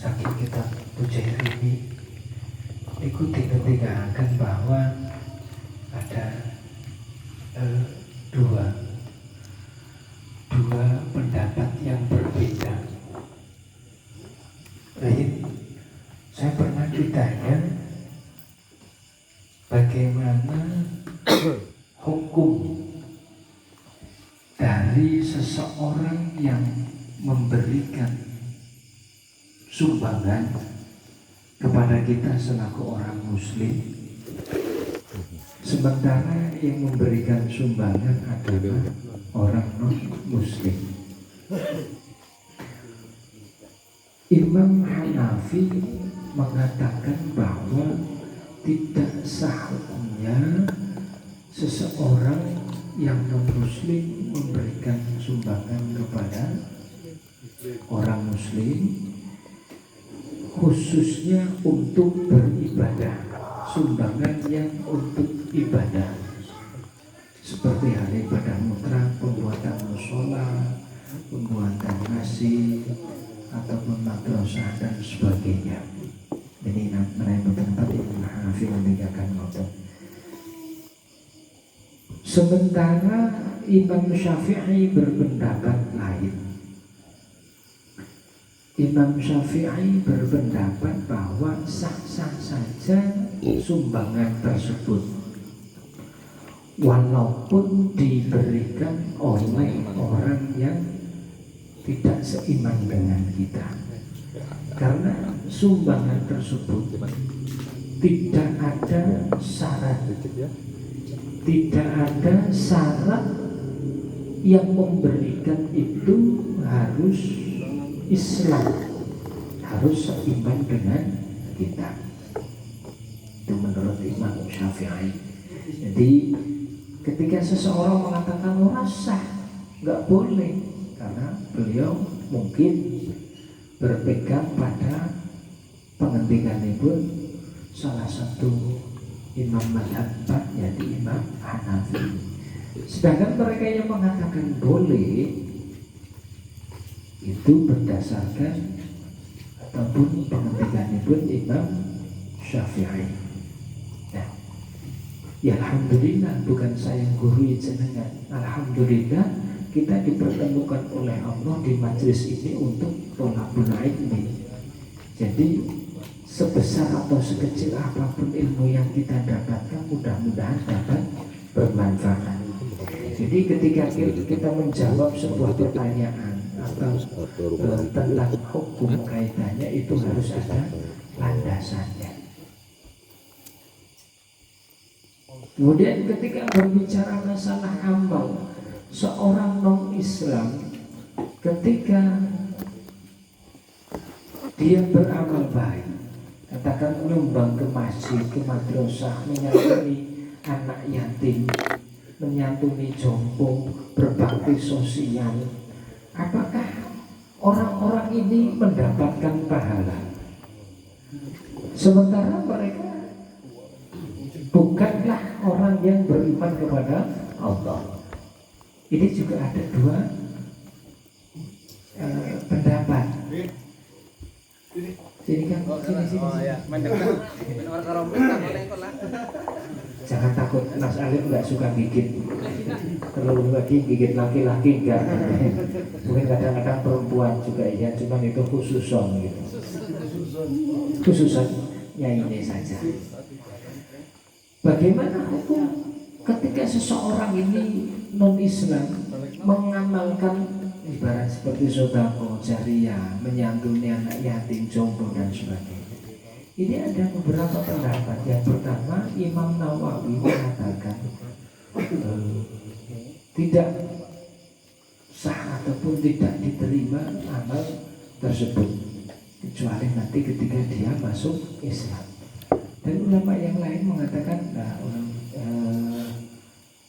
saking kita Bujairimi ikuti ketika akan bahwa ada dua pendapat yang berbeda. Lain, saya pernah ditanya bagaimana hukum dari seseorang yang memberikan sumbangan kepada kita selaku orang muslim, sementara yang memberikan sumbangan adalah orang non-muslim. Imam Hanafi mengatakan bahwa tidak sah hukumnya seseorang yang non-muslim memberikan sumbangan kepada orang muslim, khususnya untuk beribadah, sumbangan yang untuk ibadah, seperti hal ibadah mutra, pembuatan musola, pembuatan masjid, ataupun madrasah dan sebagainya. Ini menurut pendapat Imam Hanafi meninggalkan motor. Sementara Imam Syafi'i berpendapat lain. Imam Syafi'i berpendapat bahwa sah-sah saja sumbangan tersebut walaupun diberikan oleh orang yang tidak seiman dengan kita, karena sumbangan tersebut tidak ada syarat, tidak ada syarat yang memberikan itu harus Islam, harus seiman dengan kita. Itu menurut Imam Syafi'i. Jadi ketika seseorang mengatakan sah, nggak boleh, karena beliau mungkin berpegang pada penghentikan ibu salah satu imam mazhab yaitu Imam Hanafi. Sedangkan mereka yang mengatakan boleh itu berdasarkan ataupun penghentikan ibu Imam Syafi'i. Nah, ya alhamdulillah, bukan saya yang gurui jenengan. Alhamdulillah kita dipertemukan oleh Allah di majelis ini untuk thalabul ilmi. Jadi sebesar atau sekecil apapun ilmu yang kita dapatkan, mudah-mudahan dapat bermanfaat. Jadi ketika kita menjawab sebuah pertanyaan atau tentang hukum kaitannya, itu harus ada landasannya. Kemudian ketika berbicara masalah amal, seorang non-Islam ketika dia beramal baik, katakan menyumbang ke masjid, ke madrasah, menyantuni anak yatim, menyantuni jompo, berbakti sosial, apakah orang-orang ini mendapatkan pahala? Sementara mereka bukanlah orang yang beriman kepada Allah. Ini juga ada dua pendapat. Sini kan, sini. Jangan takut, Mas Alif nggak suka gigit. Terlalu lagi gigit laki-laki enggak. Mungkin kadang-kadang perempuan juga ya, cuman itu khususon gitu. Khususonnya ini saja. Bagaimana hukum ketika seseorang ini non-Islam mengamalkan ibarat seperti sedekah jariyah, menyantuni anak yatim, jompo dan sebagainya? Ini ada beberapa pendapat. Yang pertama, Imam Nawawi mengatakan tidak sah ataupun tidak diterima amal tersebut kecuali nanti ketika dia masuk Islam. Dan ulama yang lain mengatakan,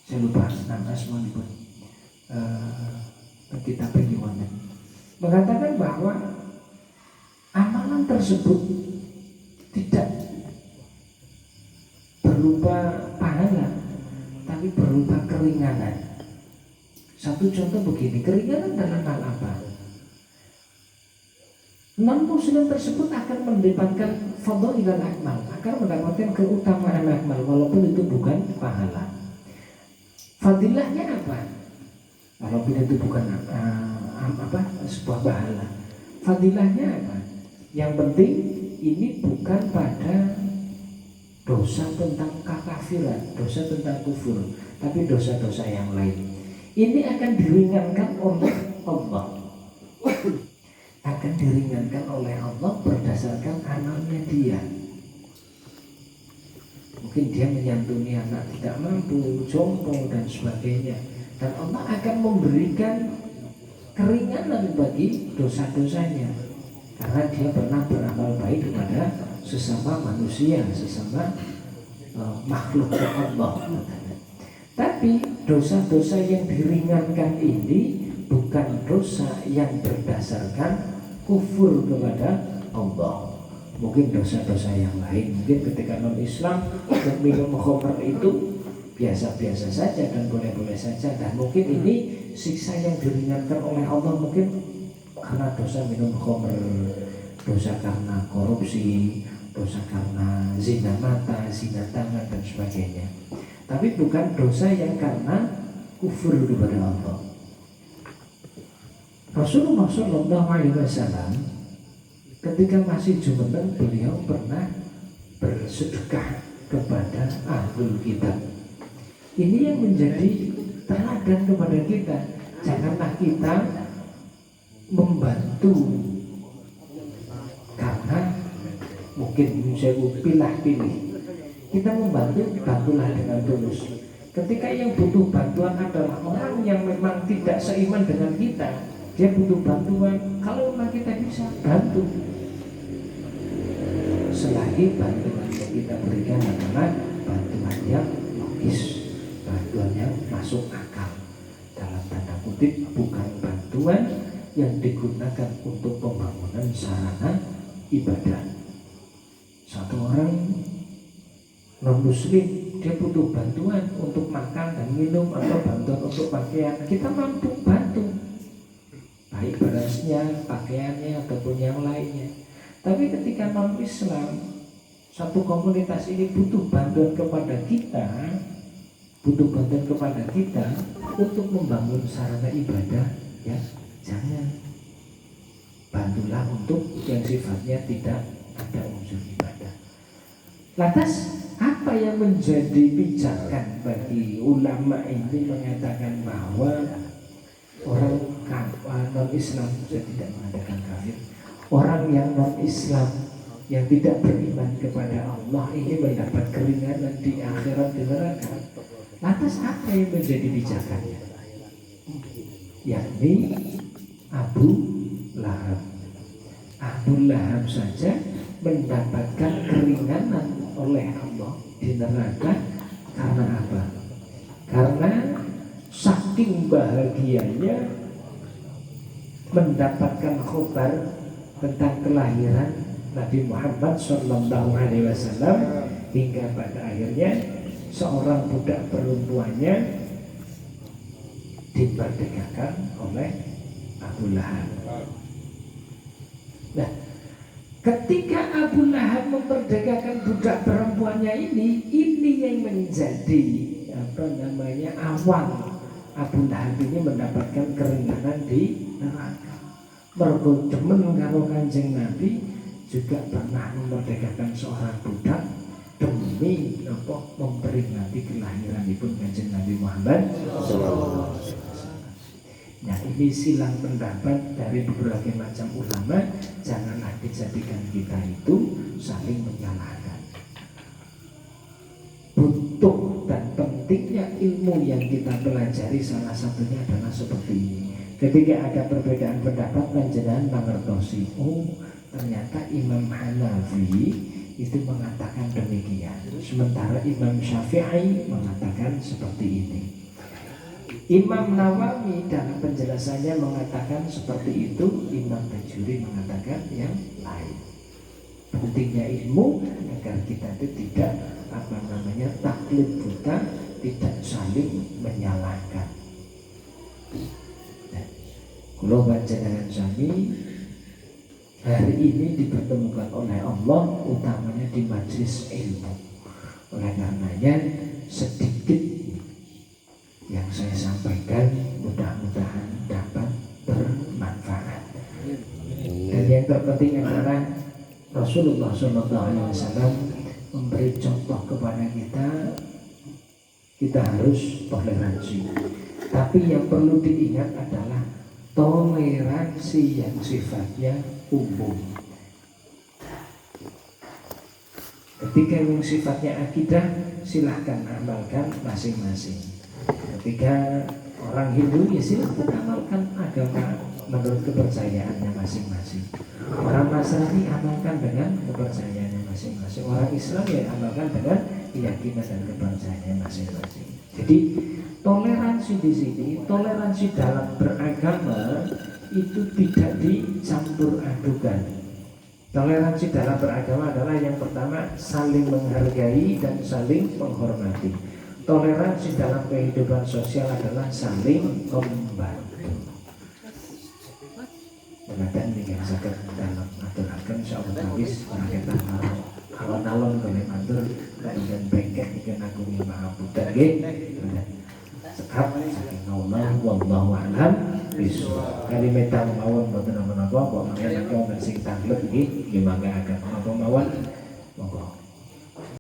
saya lupa nama semua pun kitab bagaimana mengatakan bahwa amalan tersebut tidak berupa pahala, tapi berupa keringanan. Satu contoh begini, keringanan dalam hal apa? non-muslim tersebut akan mendapatkan fadhilul akmal, akan mendapatkan keutamaan akmal walaupun itu bukan pahala. Fadilahnya apa? Walaupun itu bukan sebuah pahala. Fadilahnya apa? Yang penting ini bukan pada dosa tentang kekafiran, dosa tentang kufur, tapi dosa-dosa yang lain. Ini akan diringankan oleh Allah. Akan diringankan oleh Allah berdasarkan amalnya dia. Mungkin dia menyantuni anak tidak mampu, jompo dan sebagainya, dan Allah akan memberikan keringanan bagi dosa-dosanya karena dia pernah beramal baik kepada sesama manusia, sesama makhluk Allah. Tapi dosa-dosa yang diringankan ini bukan dosa yang berdasarkan kufur kepada Allah. Mungkin dosa-dosa yang lain, mungkin ketika non-Islam minum khamr itu biasa-biasa saja dan boleh-boleh saja, dan mungkin ini siksa yang diringankan oleh Allah mungkin karena dosa minum khamr, dosa karena korupsi, dosa karena zina mata, zina tangan dan sebagainya. Tapi bukan dosa yang karena kufur kepada Allah. Rasulullah SAW ketika masih jumeneng beliau pernah bersedekah kepada ahlul kitab. Ini yang menjadi teladan kepada kita. Janganlah kita membantu karena mungkin saya pilih. Kita membantu, bantulah dengan tulus. Ketika yang butuh bantuan adalah orang yang memang tidak seiman dengan kita, dia butuh bantuan, kalau memang kita bisa bantu. Selagi bantuan yang kita berikan adalah bantuan yang logis, bantuan yang masuk akal, dalam tanda kutip bukan bantuan yang digunakan untuk pembangunan sarana ibadah. Satu orang non-muslim dia butuh bantuan untuk makan dan minum atau bantuan untuk pakaian, kita mampu bantu, baik berasnya, pakaiannya ataupun yang lainnya. Tapi ketika non-Islam, satu komunitas ini butuh bantuan kepada kita, untuk membangun sarana ibadah, ya jangan, bantulah untuk yang sifatnya tidak ada unsur ibadah. Lantas apa yang menjadi pijakan bagi ulama ini mengatakan bahwa orang non-Islam, saya tidak mengatakan kafir, orang yang non-Islam yang tidak beriman kepada Allah ini mendapat keringanan di akhirat di neraka? Lantas apa yang menjadi pijakannya? Yakni Abu Lahab. Abu Lahab saja mendapatkan keringanan oleh Allah di neraka karena apa? Karena saking bahagianya mendapatkan khabar tentang kelahiran Nabi Muhammad SAW, hingga pada akhirnya seorang budak perempuannya diperdekakan oleh Abu Lahab. Nah, ketika Abu Lahab memperdekakan budak perempuannya ini yang menjadi awal Abu Lahab ini mendapatkan keringanan di neraka. Mergo demen karo Kanjeng Nabi, juga pernah memerdekakan seorang budak demi memperingati kelahiranipun Kanjeng Nabi Muhammad SAW. Nah, ini silang pendapat dari berbagai macam ulama. Janganlah dijadikan kita itu saling menyalahkan. Butuh dan pentingnya ilmu yang kita pelajari salah satunya adalah seperti ini. Ketika ada perbedaan pendapat, panjenengan mangertosi, ternyata Imam Hanafi itu mengatakan demikian, sementara Imam Syafi'i mengatakan seperti ini. Imam Nawawi dalam penjelasannya mengatakan seperti itu, Imam Bajuri mengatakan yang lain. Pentingnya ilmu agar kita itu tidak taklid buta, tidak saling menyalahkan. Kalau panjenengan sami hari ini dipertemukan oleh Allah, utamanya di majelis ilmu. Oleh karenanya sedikit yang saya sampaikan mudah-mudahan dapat bermanfaat. Dan yang terpenting adalah Rasulullah SAW memberi contoh kepada kita harus toleransi. Tapi yang perlu diingat adalah toleransi yang sifatnya umum. Ketika yang sifatnya akidah, silahkan amalkan masing-masing. Ketika orang Hindu, ya silahkan amalkan agama menurut kepercayaannya masing-masing. Orang Nasrani amalkan dengan kepercayaannya masing-masing. Orang Islam ya amalkan dengan keyakinan dan kepercayaannya masing-masing. Jadi toleransi di sini, toleransi dalam beragama itu tidak dicampur adukan. Toleransi dalam beragama adalah yang pertama saling menghargai dan saling menghormati. Toleransi dalam kehidupan sosial adalah saling membantu. Kemudian yang sakit dalam aturakan insyaallah habis kita alon-alon oleh matur dan bengkek ikan agung maha buddha nggih. Sekap saking Allah wallahu a'lam bishawab. Kalimat mawon boten napa-napa kok mangke nek wonten sing tanglep nggih nggih mangke agak napa mawon monggo.